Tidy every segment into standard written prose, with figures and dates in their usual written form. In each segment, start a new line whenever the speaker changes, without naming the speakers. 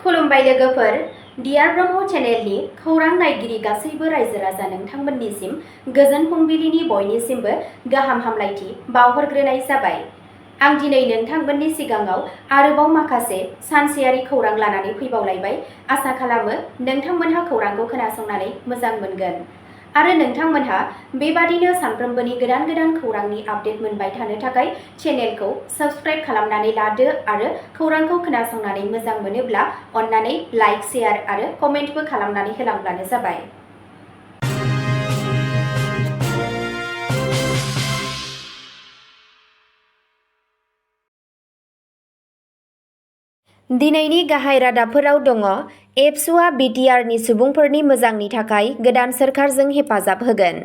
खुलुमबाय लोगोफोर, डियार ब्रह्म चेनेलनि खौरां नायगिरि गासैबो रायजो राजा नोंथांमोननिसिम गोजोन फुंबिलिनि बयनिसिमबो गाहाम हामलायथि बावहरग्रोनाय जाबाय। आं दिनै नोंथांमोननि सिगाङाव आरोबाव माखासे सानसेयारि खौरां लानानै फैबावलायबाय। आसा खालामो नोंथांमोनहा खौरांखौ खोनासंनानै मोजां मोनगोन आरो नोंथांमोनहा बेबादिनो सानफ्रोमबोनि गोदान गोदान खौरांनि आपडेट मोनबाय थानो थाखाय चेनेलखौ साबस्क्राइब खालामनानै लादो आरो खौरांखौ खोनासंनानै मोजां मोनोब्ला अन्नानै लाइक, शेयार आरो कमेन्टबो खालामनानै होलांब्लानो जाबाय। दिनैनि गाहाय रादाबफोराव दङ। एबसुआ बिटिआरनि सुबुंफोरनि मोजांनि थाखाय गोदान सोरखारजों हेफाजाब होगोन।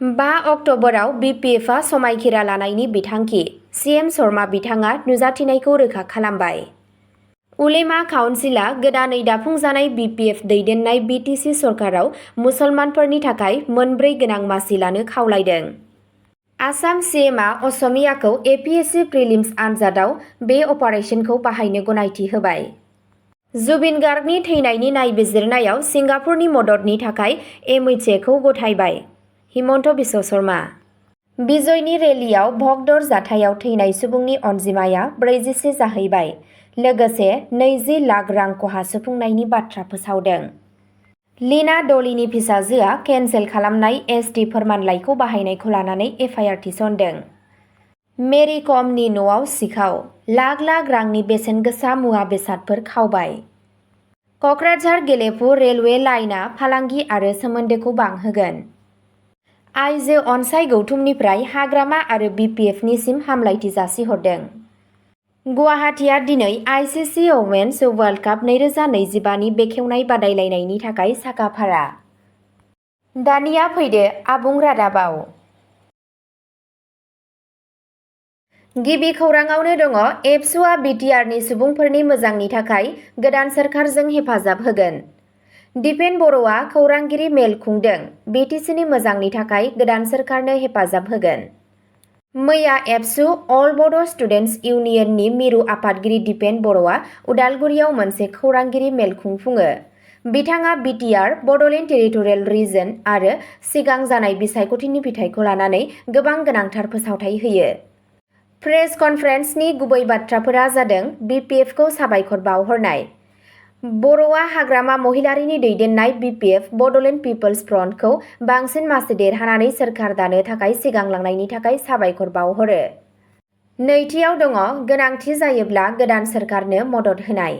5 अक्ट'बराव बिपिएफआ समायखिरा लानायनि बिथांखि। सिएम शर्मा बिथाङा नुजाथिनायखौ रोखा खालामबाय। उलेमा काउन्सिलआ गोदानै दाफुंजानाय बिपिएफ दैदेननाय बिटिसि सरकाराव मुसलमानफोरनि थाखाय मोनब्रै गोनां मासि लानो खावलायदों। आसाम सिएमआ असमियाखौ एपिएससि प्रिलिम्स आनजादाव बे अपारेसनखौ बाहायनो गनायथि होबाय। जुबिन गार्गनि थैनायनि नायबिजिरनायाव सिंगापुरनि मददनि थाखाय एमएचएखौ गथायबाय। हिमन्त बिश्व शर्मा। बिजयनि रेलियाव भगदड़ जाथायाव थैनाय सुबुंनि अनजिमाया 44 जाहैबाय। लोगोसे 20 लाख रां खहा सुफुंनायनि बाथ्रा फोसावदों। लीना डलीनि फिसाजोआ केन्सेल खालामनाय एसटि फोरमानलाइखौ बाहायनायखौ लानानै एफआइआर थिसनदों। मेरि कमनि न'आव सिखाव, लाख लाख रांनि बेसेन गोसा मुवा बेसादफोर खावबाय। कक्राझार गेलेफु रेलवे लाइनआ फालांगि आरो सोमोन्दोखौ बांहोगोन। आइजो अनसाय गौथुमनिफ्राय हाग्रामा आरो बिपिएफनिसिम हामलायथि जासिहरदों। गुवाहाटीआ दिनै आइसिसि वुमेन्स वर्ल्ड काप 2025 नि बेखेवनाय बादायलायनायनि थाखाय साखाफारा। दानिया फैदो आबुं रादाबाव। गिबि खौराङावनो दङ। एबसुआ बिटिआरनि सुबुंफोरनि मोजांनि थाखाय गोदान सोरखारजों हेफाजाब होगोन। दिपेन बर'आ खौरांगिरि मेल खुंदों। बिटिसिनि मोजांनि थाखाय गोदान सोरखारनो हेफाजाब होगोन। मैया एबसु अल बड' स्टुडेन्टस इउनियननि मिरु आफादगिरि दिपेन बर'आ उदालगुरियाव मोनसे खौरांगिरि मेल खुंफुङो। बिथाङा बिटिआर, बड'लेण्ड टेरिटरियेल रिजन आरो सिगां जानाय बिसायख'थिनि फिथायखौ लानानै गोबां गोनांथार फोसावथाय होयो। प्रेस कनफारेन्सनि गुबै बाथ्राफोरा जादों बिपिएफखौ साबायखर बावहरनाय। बर'आ हाग्रामा महिलारिनि दैदेननाय बिपिएफ बड'लेण्ड पिपल्स फ्रन्टखौ बांसिन मासि देरहानानै सोरखार दानो थाखाय सिगांलांनायनि थाखाय साबायखर बावहरो। नैथियाव दङ गोनांथि जायोब्ला गोदान सोरखारनो मदद होनाय।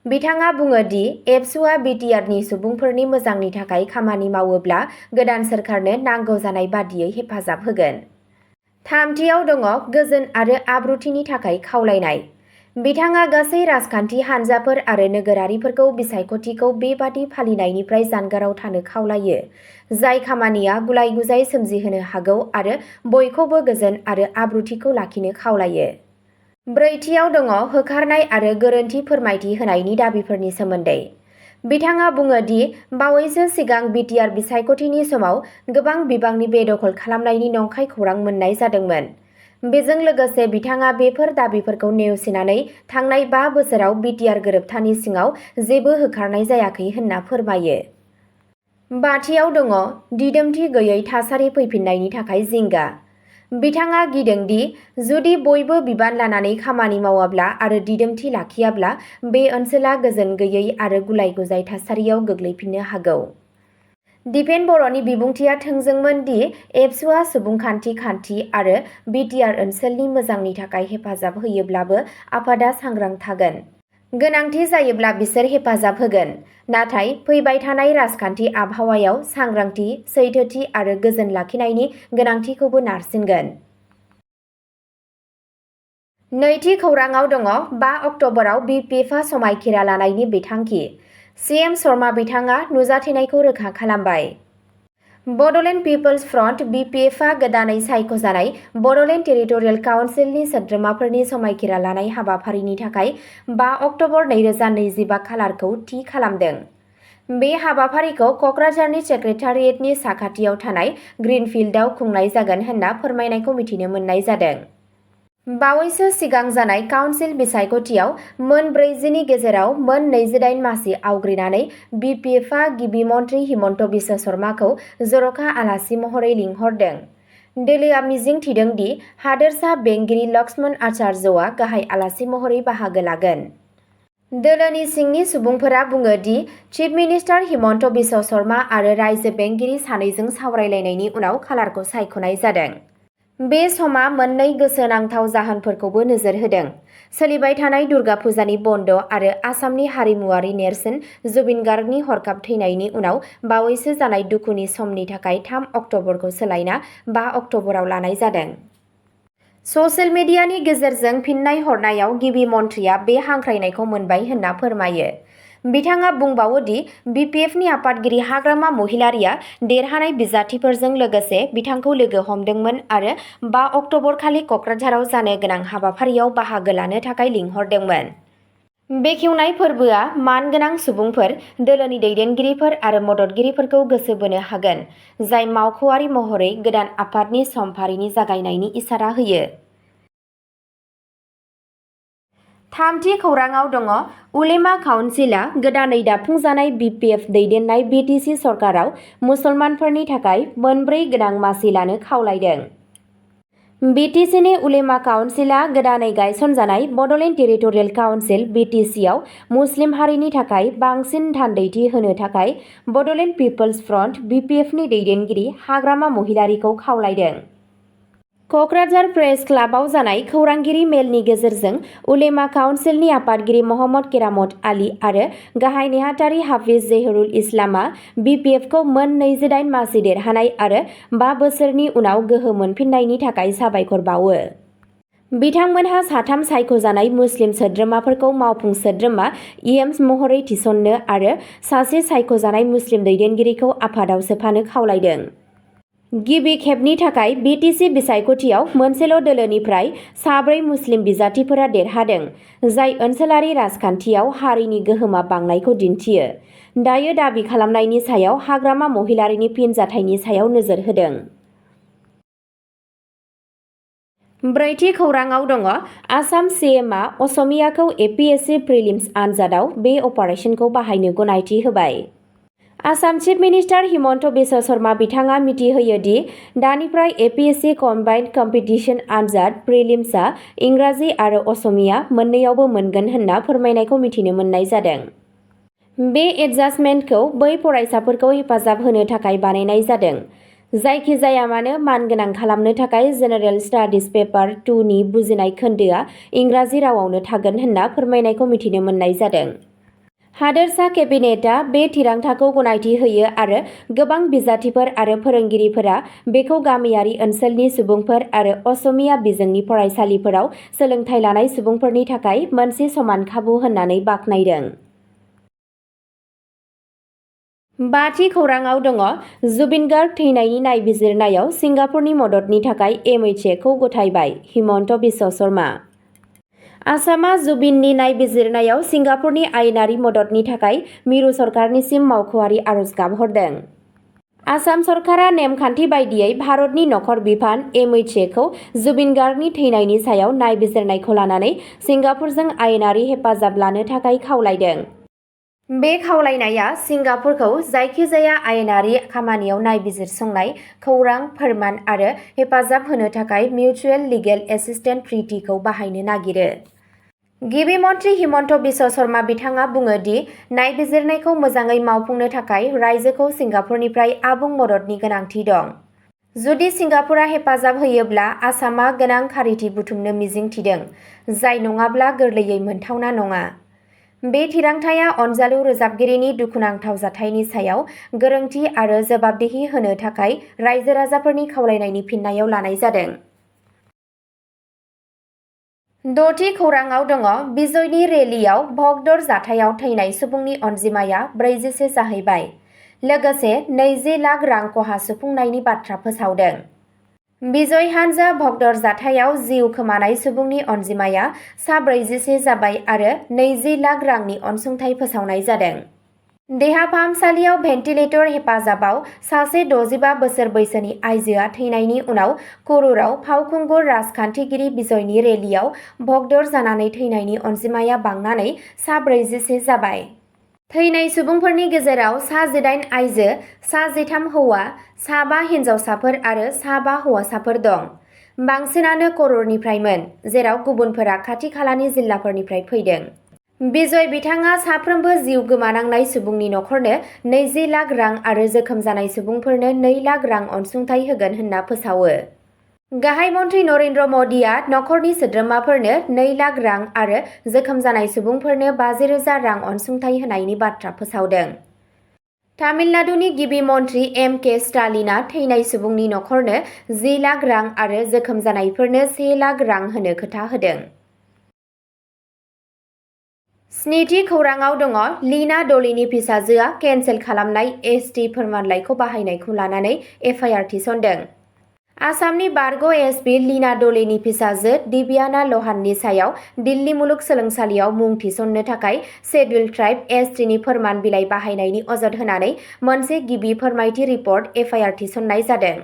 बिथाङा बुङो दि एबसुआ बिटिआरनि सुबुंफोरनि मोजांनि थाखाय खामानि मावोब्ला गोदान सोरखारनो नांगौ जानाय बादियै हेफाजाब होगोन। थामथियाव दङ गोजोन आरो आब्रुथिनि थाखाय खावलायनाय। बिथाङा गासै राजखान्थि हान्जाफोर आरो नोगोरारिफोरखौ बिसायख'थिखौ बेबादि फालिनायनिफ्राय जानगाराव थानो खावलायो, जाय खामानिया गुलाय-गुजाय सोमजिहोनो हागौ आरो बयखौबो गोजोन आरो आब्रुथिखौ लाखिनो खावलायो। ब्रैथियाव दङ होखारनाय आरो गोरोन्थि फोरमायथि होनायनि दाबिफोरनि सोमोन्दै। बिथाङा बुङो दि बावैसो सिगां बिटिआर बिसायख'थिनि समाव गोबां बिबांनि बेदखल खालामनायनि नंखाय खौरां मोन्नाय जादोंमोन। बेजों लोगोसे बिथाङा बेफोर दाबिफोरखौ नेवसिनानै थांनाय 5 बोसोराव बिटिआर गोरोबथानि सिङाव जेबो होखारनाय जायाखै होनना फोरमायो। बाथियाव दङ दिदोमथि गैयै थासारि फैफिन्नायनि थाखाय जिंगा। बिथाङा गिदों दि जुदि बयबो बिबान लानानै खामानि मावाब्ला आरो दिदोमथि लाखियाब्ला बे ओनसोला गोजोन गैयै आरो गुलाय-गुजाय थासारियाव गोग्लैफिननो हागौ। दिपेन बर'नि बिबुंथिया थोंजोंमोन दि एबसुआ सुबुंखान्थि खान्थि आरो बिटिआर ओनसोलनि मोजांनि थाखाय हेफाजाब होयोब्लाबो आफादा सांग्रां थागोन। गोनांथि जायोब्ला बिसोर हेफाजाब होगोन, नाथाय फैबाय थानाय राजखान्थि आबहावायाव सांग्रांथि, सैथोथि आरो गोजोन लाखिनायनि गोनांथिखौबो नारसिनगोन। नैथि खौराङाव दङ 5 अक्ट'बराव बिपिएफआ समायखिरा लानायनि बिथांखि। सिएम शर्मा बिथाङा नुजाथिनायखौ रोखा खालामबाय। बड'लेण्ड पिपल्स फ्रन्ट बिपिएफआ गोदानै सायख'जानाय बड'लेण्ड टेरिटरियेल काउन्सिलनि सोद्रोमाफोरनि समायखिरा लानाय हाबाफारिनि थाखाय 5 अक्ट'बर 2025 खालारखौ थि खालामदों। बे हाबाफारिखौ कक्राझारनि सेक्रेटारियेटनि साखाथियाव थानाय ग्रिनफिल्डआव खुंनाय जागोन होनना फोरमायनायखौ मिथिनो मोननाय जादों। बावैसो सिगां जानाय काउन्सिल बिसायख'थियाव मोन 40नि गेजेराव मोन 28 मासि आवग्रिनानै BPFआ गिबि मन्थ्रि हिमन्त बिश्व शर्माखौ जर'खा आलासि महरै लिंहरदों। दोलोआ मिजिं थिदों दि हादोरसा बेंगिरि लक्ष्मण आचार्यआ गाहाय आलासि महरै बाहागो लागोन। दोलोनि सिंनि सुबुंफोरा बुङो दि चिफ मिनिस्टार हिमन्त बिश्व शर्मा आरो रायजो बेंगिरि सानैजों सावरायलायनायनि उनाव खालारखौ सायख'नाय जादों। बे समा मोननै गोसोनांथाव जाहोनफोरखौबो नोजोर होदों। सोलिबाय थानाय दुर्गा फुजानि बन्द आरो आसामनि हारिमुआरि नेरसोन जुबिन गार्गनि हरखाब थैनायनि उनाव बावैसो जानाय दुखुनि समनि थाखाय 3 अक्ट'बरखौ सोलायना 5 अक्ट'बराव लानाय जादों। ससियेल मिडियानि गेजेरजों फिन्नाय हरनायाव गिबि मन्थ्रिया बे हांख्रायनायखौ मोनबाय होनना फोरमायो। बिथाङा बुंबावो दि BPFनि आफादगिरि हाग्रामा महिलारिया देरहानाय बिजाथिफोरजों लोगोसे बिथांखौ लोगो हमदोंमोन आरो 5 अक्ट'बर खालि क'क्राझाराव जानो गोनां हाबाफारियाव बाहागो लानो थाखाय लिंहरदोंमोन। बेखेवनाय फोरबोआ मानगोनां सुबुंफोर, दोलोनि दैदेनगिरिफोर आरो मददगिरिफोरखौ गोसो बोनो हागोन, जाय मावख'आरि महरै गोदान आफादनि समफारिनि जागायनायनि इसारा होयो। थामथि खौराङाव दङ उलेमा काउन्सिलआ गोदानै दाफुंजानाय BPF दैदेननाय BTC सरकाराव मुसलमानफोरनि थाखाय मोनब्रै गोनां मासि लानो खावलायदों। BTCनि उलेमा काउन्सिलआ गोदानै गायसनजानाय बड'लेण्ड टेरिटरियेल काउन्सिल BTCआव मुस्लिम हारिनि थाखाय बांसिन थान्दैथि होनो थाखाय बड'लेण्ड पिपल्स फ्रन्ट BPFनि दैदेनगिरि हाग्रामा महिलारिखौ खावलायदों। क'क्राझार प्रेस क्लाबाव जानाय खौरांगिरि मेलनि गेजेरजों उलेमा काउन्सिलनि आफादगिरि महम्मद केरामत आली आरो गाहाय नेहाथारि हाफिज जहिरुल इस्लामआ BPFखौ मोन 28 मासि देरहानाय आरो 5 बोसोरनि उनाव गोहो मोनफिन्नायनि थाखाय साबायखर बावो। बिथांमोनहा 3 सायख'जानाय मुस्लिम सोद्रोमाफोरखौ मावफुं सोद्रोमा इएमस महरै थिसननो आरो सासे सायख'जानाय मुस्लिम दैदेनगिरिखौ आफादाव सोफानो खावलायदों। गिबि खेबनि थाखाय BTC बिसायख'थियाव मोनसेल' दोलोनिफ्राय 4 मुस्लिम बिजाथिफोरा देरहादों, जाय ओनसोलारि राजखान्थियाव हारिनि गोहोमा बांनायखौ दिन्थियो। दायो दाबि खालामनायनि सायाव हाग्रामा महिलारिनि फिनजाथायनि सायाव नोजोर होदों। ब्रैथि खौराङाव दङ आसाम CMआ असमियाखौ APSC प्रिलिम्स आनजादाव बे अपारेसनखौ बाहायनो गनायथि होबाय। आसाम चिफ मिनिस्टार हिमन्त बिश्व शर्मा बिथाङा मिथिहोयो दि दानिफ्राय APSC कम्बाइन्ड कम्पिटिशन आनजाद प्रिलिम्सआ इंराजि आरो असमिया मोन्नैयावबो मोनगोन होनना फोरमायनायखौ मिथिनो मोननाय जादों। बे एडजास्टमेन्टखौ बै फरायसाफोरखौ हेफाजाब होनो थाखाय बानायनाय जादों, जायखिजायामानो मानगोनां खालामनो थाखाय जेनेरेल स्टाडिज पेपार 2 नि बुजिनाय खोन्दोआ इंराजि रावावनो थागोन होनना फोरमायनायखौ मिथिनो मोननाय जादों। हादोरसा केबिनेटआ बे थिरांथाखौ गनायथि होयो आरो गोबां बिजाथिफोर आरो फोरोंगिरिफोरा बेखौ गामियारि ओनसोलनि सुबुंफोर आरो असमिया बिजोंनि फरायसालिफोराव सोलोंथाय लानाय सुबुंफोरनि थाखाय मोनसे समान खाबु होननानै बाख्नायदों। बाथि खौराङाव दङ जुबिन गार्ग थैनायनि नायबिजिरनायाव सिंगापुरनि मददनि थाखाय MHAखौ गथायबाय हिमन्त बिश्व शर्मा। आसामआ जुबिननि नायबिजिरनायाव सिंगापुरनि आयेनारि मददनि थाखाय मिरु सरकारनिसिम मावख'आरि आर'ज गाबहरदों। आसाम सरकारा नेमखान्थि बायदियै भारतनि नखर बिफान MHAखौ जुबिन गार्गनि थैनायनि सायाव नायबिजिरनायखौ लानानै सिंगापुरजों आयेनारि हेफाजाब लानो थाखाय खावलायदों। बे खावलायनाया सिंगापुरखौ जायखिजाया आयेनारि खामानियाव नायबिजिरसंनाय, खौरां, फोरमान आरो हेफाजाब होनो थाखाय मिउचुएल लिगेल एसिस्टेन्स ट्रिटिखौ बाहायनो नागिरो। गिबि मन्थ्रि हिमन्त बिश्व शर्मा बिथाङा बुङो दि नायबिजिरनायखौ मोजाङै मावफुंनो थाखाय रायजोखौ सिंगापुरनिफ्राय आबुं मददनि गोनांथि दं। जुदि सिंगापुरा हेफाजाब होयोब्ला आसामआ गोनां खारिथि बुथुमनो मिजिं थिदों, जाय नङाब्ला गोरलैयै मोनथावना नङा। बे थिरांथाया अनजालु रोजाबगिरिनि दुखुनांथाव जाथायनि सायाव गोरोंथि आरो जवाबदेहि होनो थाखाय रायजो-राजाफोरनि खावलायनायनि फिननायाव लानाय जादों। द'थि खौराङाव दङ बिजयनि रेलीआव भगदड़ जाथायाव थैनाय सुबुंनि अनजिमाया 46 जाहैबाय, लोगोसे 20 लाख रां खहा सुफुंनायनि बाथ्रा फोसावदों। बिजय हानजा भगदड़ जाथायाव जिउ खोमानाय सुबुंनि अनजिमाया सा 41 जाबाय आरो 20 लाख रांनि अनसुंथाइ फोसावनाय जादों। देहा फाहामसालियाव भेन्टिलेटर हेफाजाबाव सासे 65 बोसोर बैसोनि आइजोआ थैनायनि उनाव करूराव फावखुंगुर राजखान्थिगिरि बिजयनि रेलियाव भगदर जानानै थैनायनि अनजिमाया बांनानै सा 44 जाबाय। थैनाय सुबुंफोरनि गेजेराव सा 18 आइजो, सा 13 हौवा, सा 5 हिन्जावसाफोर आरो सा 5 हौवासाफोर दं। बांसिनानो करूरनिफ्रायमोन, जेराव गुबुनफोरा खाथि खालानि जिल्लाफोरनिफ्राय फैदों। बिजय बिथाङा साफ्रोमबो जिउ गोमानांनाय सुबुंनि नखरनो 20 लाख रां आरो जोखोम जानाय सुबुंफोरनो 2 लाख रां अनसुंथाइ होगोन होनना फोसावो। गाहाय मन्त्रि नरेन्द्र मदिआ नखरनि सोद्रोमाफोरनो 2 लाख रां आरो जोखोम जानाय सुबुंफोरनो 50,000 रां अनसुंथाइ होनायनि बाथ्रा फोसावदों। तामिलनाडुनि गिबि मन्त्रि M.K. स्टालिनआ थैनाय सुबुंनि नखरनो 10 लाख रां आरो जोखोम जानायफोरनो 1 लाख रां होनो खोथा होदों। स्निथि खौराङाव दङ लीना डलीनि फिसाजोआ केन्सेल खालामनाय एसटि फोरमानलाइखौ बाहायनायखौ लानानै एफआइआर थिसनदों। आसामनि बारग' एसपि लीना डलीनि फिसाजो दिव्याना लहाननि सायाव दिल्ली मुलुगसोलोंसालियाव मुं थिसननो थाखाय शेड्युल्ड ट्राइब एसटिनि फोरमान बिलाइ बाहायनायनि अजद होनानै मोनसे गिबि फोरमायथि रिपर्ट एफआइआर थिसननाय जादों।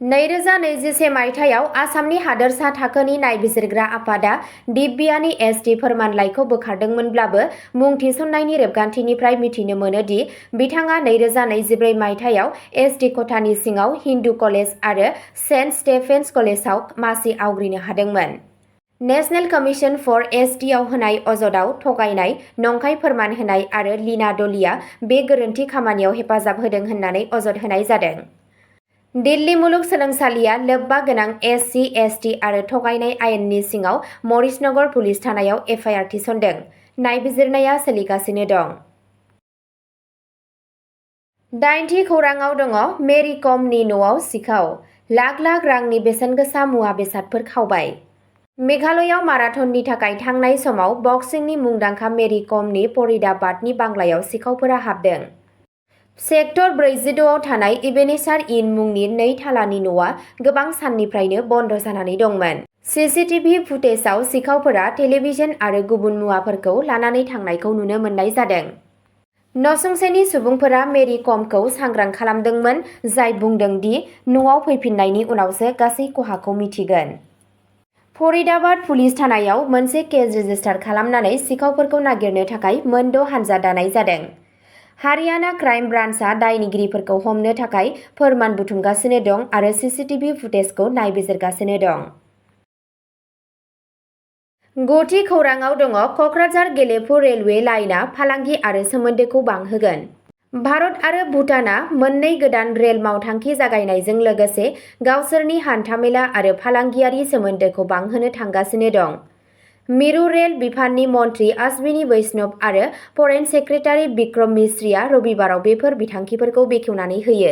2021 मायथाइयाव आसामनि हादोरसा थाखोनि नायबिजिरग्रा आफादा दिव्यानि एसटि फोरमानलाइखौ बोखारदोंमोनब्लाबो मुं थिसननायनि रेबगान्थिनिफ्राय मिथिनो मोनो दि बिथाङा 2024 मायथाइयाव एसटि खथानि सिङाव हिन्दु कलेज आरो सेन्ट स्टेफेन्स कलेजआव मासि आवग्रिनो हादोंमोन। नेशनेल कमिशन फर एसटिआव होनाय अजदआव थगायनाय, नंखाय फोरमान होनाय आरो लीना डलीआ बे गोरोन्थि खामानियाव हेफाजाब होदों होननानै अजद होनाय जादों। दिल्ली मुलुगसोलोंसालिया लोब्बा गोनां एससि, एसटि आरो थगायनाय आयेननि सिङाव मरिसनगर पुलिस थानायाव एफआइआर थिसनदों। नायबिजिरनाया सोलिगासिनो दं। 8थि खौराङाव दङ मेरि कमनि न'आव सिखाव, लाख लाख रांनि बेसेनगोसा मुवा बेसादफोर खावबाय। मेघालयआव माराथननि थाखाय थांनाय समाव बक्सिंनि मुंदांखा मेरि कमनि फरिदाबादनि बांग्लायाव सिखावफोरा हाबदों। सेक्टर 46 आव थानाय इबेनेसार इन मुंनि 2 थालानि न'आ गोबां साननिफ्रायनो बन्द जानानै दंमोन। सीसीटीवी फुटेजआव सिखावफोरा टेलिभिजन आरो गुबुन मुवाफोरखौ लानानै थांनायखौ नुनो मोननाय जादों। नसुंसेनि सुबुंफोरा मेरि कमखौ सांग्रां खालामदोंमोन, जाय बुंदों दि न'आव फैफिन्नायनि उनावसो गासै खहाखौ मिथिगोन। फरिदाबाद पुलिस थानायाव मोनसे केस रेजिस्टार खालामनानै सिखावफोरखौ नागिरनो थाखाय मोन 6 हानजा दानाय जादों। हारियाना क्राइम ब्रान्चआ दायनिगिरिफोरखौ हमनो थाखाय फोरमान बुथुमगासिनो दं आरो सीसीटीवी फुटेजखौ नायबिजिरगासिनो दं। 9थि खौराङाव दङ कक्राझार गेलेफु रेलवे लाइनआ फालांगि आरो सोमोन्दोखौ बांहोगोन। भारत आरो भुटानआ मोननै गोदान रेल मावथांखि जागायनायजों लोगोसे गावसोरनि हान्थामेला आरो फालांगियारि सोमोन्दोखौ बांहोनो थांगासिनो दं। मिरु रेल बिफाननि मन्त्रि अश्विनी वैष्णव आरो फरेन सेक्रेटारि बिक्रम मिश्रिया रबिबाराव बेफोर बिथांखिफोरखौ बेखेवनानै होयो।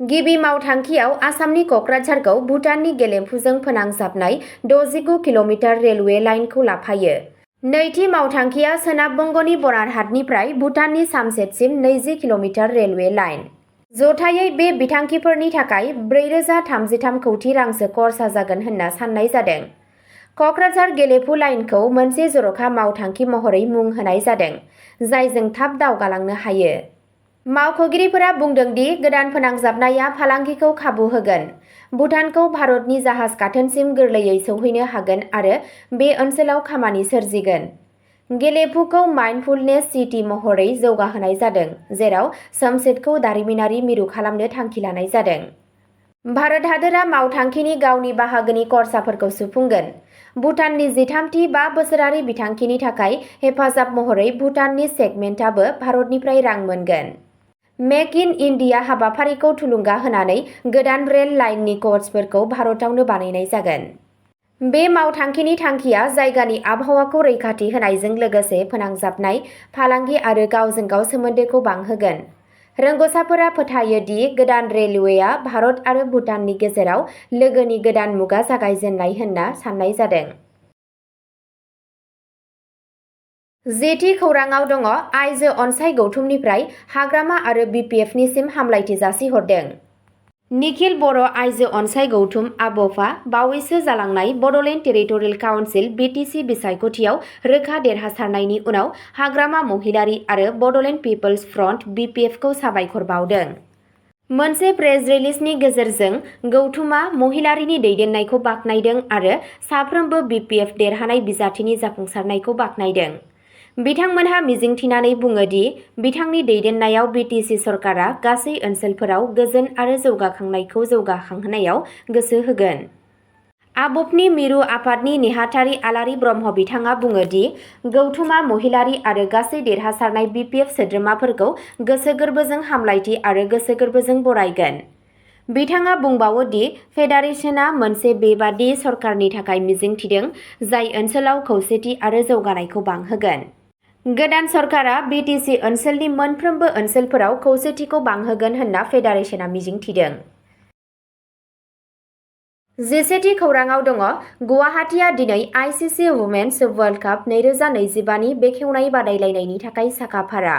गिबि मावथांखियाव आसामनि कक्राझारखौ भुटाननि गेलेफुजों फोनांजाबनाय 69 किल'मिटार रेलवे लाइनखौ लाफायो। नैथि मावथांखिया सोनाब बंगनि बनारहाटनिफ्राय भुटाननि सामसेटसिम 20 किल'मिटार रेलवे लाइन। जथायै बे बिथांखिफोरनि थाखाय 4,033 कौटि रांसो खरसा जागोन होनना साननाय जादों। कक्राझार गेलेफु लाइनखौ मोनसे जर'खा मावथांखि महरै मुं होनाय जादों, जायजों थाब दावगालांनो हायो। मावख'गिरिफोरा बुंदों दि गोदान फोनांजाबनाया फालांगिखौ खाबु होगोन, भुटानखौ भारतनि जाहाज गाथोनसिम गोरलैयै सौहैनो हागोन आरो बे ओनसोलाव खामानि सोरजिगोन। गेलेफुखौ माइन्डफुलनेस सिटी महरै जौगाहोनाय जादों, जेराव सोमसेटखौ दारिमिनारि मिरु खालामनो थांखि लानाय जादों। भारत हादोरा मावथांखिनि गावनि बाहागोनि खरसाफोरखौ सुफुंगोन। भुटाननि 13थि 5 बोसोरारि बिथांखिनि थाखाय हेफाजाब महरै भुटाननि सेगमेन्टआबो भारतनिफ्राय रां मोनगोन। मेक इन इन्डिया हाबाफारिखौ थुलुंगा होनानै गोदान रेल लाइननि कचफोरखौ भारतावनो बानायनाय जागोन। बे मावथांखिनि थांखिया जायगानि आबहावाखौ रैखाथि होनायजों लोगोसे फोनांजाबनाय, फालांगि आरो गावजों गाव सोमोन्दोखौ बांहोगोन। रोंग'साफोरा फोथायो दि गोदान रेलवेआ भारत आरो भुटाननि गेजेराव लोगोनि गोदान मुगा जागायजेननाय होनना साननाय जादों। 10थि खौराङाव दङ आइजो अनसाय गौथुमनिफ्राय हाग्रामा आरो BPFनिसिम हामलायथि जासिहरदों। निखिल बर' आइजो अनसाय गौथुम आबफा बावैसो जालांनाय बड'लेण्ड टेरिटरियेल काउन्सिल BTC बिसायख'थियाव रोखा देरहासारनायनि उनाव हाग्रामा महिलारी आरो बड'लेण्ड पिपल्स फ्रन्ट BPF खौ साबायखर बावदों। मोनसे प्रेस रिलिजनि गेजेरजों गौथुमा महिलारीनि दैदेननायखौ बाख्नायदों आरो साफ्रोमबो BPF देरहानाय बिजाथिनि जाफुंसारनायखौ बाख्नायदों। बिथांमोनहा मिजिंथिनानै बुङो दि बिथांनि दैदेननायाव BTC सरकारा गासै ओनसोलफोराव गोजोन आरो जौगाखांनायखौ जौगाखांहोनायाव गोसो होगोन। आबफनि मिरु आफादनि नेहाथारि आलारि ब्रह्म बिथाङा बुङो दि गौथुमा महिलारी आरो गासै देरहासारनाय BPF सोद्रोमाफोरखौ गोसो गोरबोजों हामलायथि आरो गोसो गोरबोजों बरायगोन। बिथाङा बुंबावो दि फेडारेशनआ मोनसे बेबादि सरकारनि थाखाय मिजिंथिदों जाय ओनसोलाव खौसेथि आरो जौगानायखौ बांहोगोन। गोदान सरकारा BTC ओनसोलनि मोनफ्रोमबो ओनसोलफोराव खौसेथिखौ बांहोगोन होनना फेडारेशनआ मिजिंथिदों। 11थि खौराङाव दङ गुवाहाटीआ दिनै ICC वुमेन्स वर्ल्ड काप 2025 नि बेखेवनाय बादायलायनायनि थाखाय साखाफारा।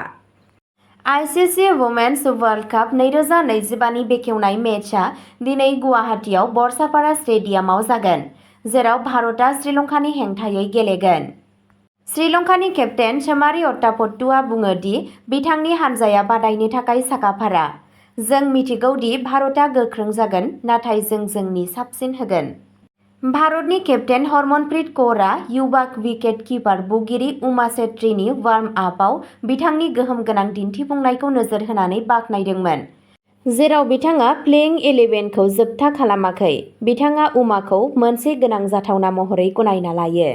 ICC वुमेन्स वर्ल्ड काप 2025 नि बेखेवनाय मेचआ दिनै गुवाहाटीआव बरसापारा स्टेडियामाव जागोन, जेराव भारतआ श्रीलंकानि हेंथायै गेलेगोन। श्रीलंकानि केप्टेन सोमारी अट्टापट्टुआ बुङो दि बिथांनि हानजाया बादायनो थाखाय साखाफारा। जों मिथिगौ दि भारतआ गोख्रों जागोन, नाथाय जों जोंनि साबसिन होगोन। भारतनि केप्टेन हरमनप्रीत कौरआ युवा विकेट किपार बुगिरि उमा छेत्रीनि वार्म आपआव बिथांनि गोहोम गोनां दिन्थिफुंनायखौ नोजोर होनानै बाख्नायदोंमोन, जेराव बिथाङा प्लेइं 11खौ जोबथा खालामाखै। बिथाङा उमाखौ मोनसे गोनां जाथावना महरै गनायना लायो।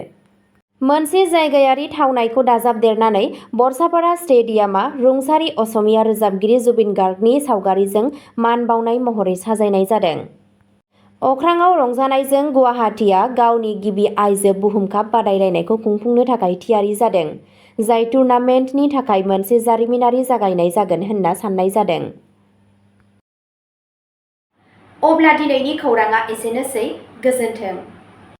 मोनसे जायगायारि थावनायखौ दाजाबदेरनानै बरसापारा स्टेडियामआ रुंसारि असमिया रोजाबगिरि जुबिन गार्गनि सावगारिजों मान बावनाय महरै साजायनाय जादों। अख्राङाव रंजानायजों गुवाहाटीआ गावनि गिबि आइजो बुहुम काप बादायलायनायखौ खुंफुंनो थाखाय थियारि जादों, जाय टुर्नामेन्टनि थाखाय मोनसे जारिमिनारि जागायनाय जागोन होनना साननाय जादों। अब्ला दिनैनि खौराङा एसेनोसै। गोजोन्थों।